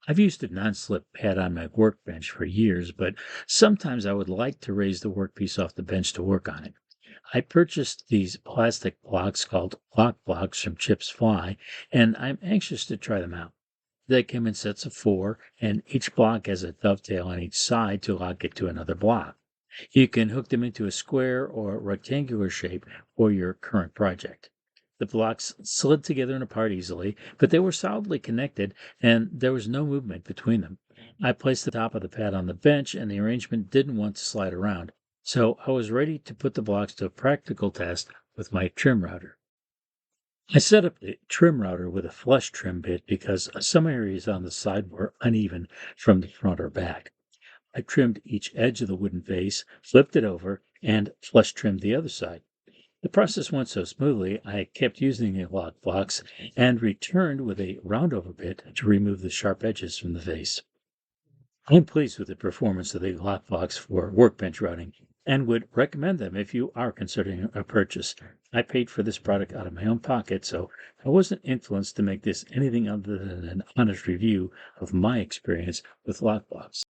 I've used a non-slip pad on my workbench for years, but sometimes I would like to raise the workpiece off the bench to work on it. I purchased these plastic blocks called lock blocks from Chips Fly, and I'm anxious to try them out. They come in sets of four, and each block has a dovetail on each side to lock it to another block. You can hook them into a square or rectangular shape for your current project. The blocks slid together and apart easily, but they were solidly connected and there was no movement between them. I placed the top of the pad on the bench and the arrangement didn't want to slide around, so I was ready to put the blocks to a practical test with my trim router. I set up the trim router with a flush trim bit because some areas on the side were uneven from the front or back. I trimmed each edge of the wooden vase, flipped it over, and flush trimmed the other side. The process went so smoothly, I kept using the lock blocks and returned with a roundover bit to remove the sharp edges from the vase. I'm pleased with the performance of the lock blocks for workbench routing and would recommend them if you are considering a purchase. I paid for this product out of my own pocket, so I wasn't influenced to make this anything other than an honest review of my experience with lock blocks.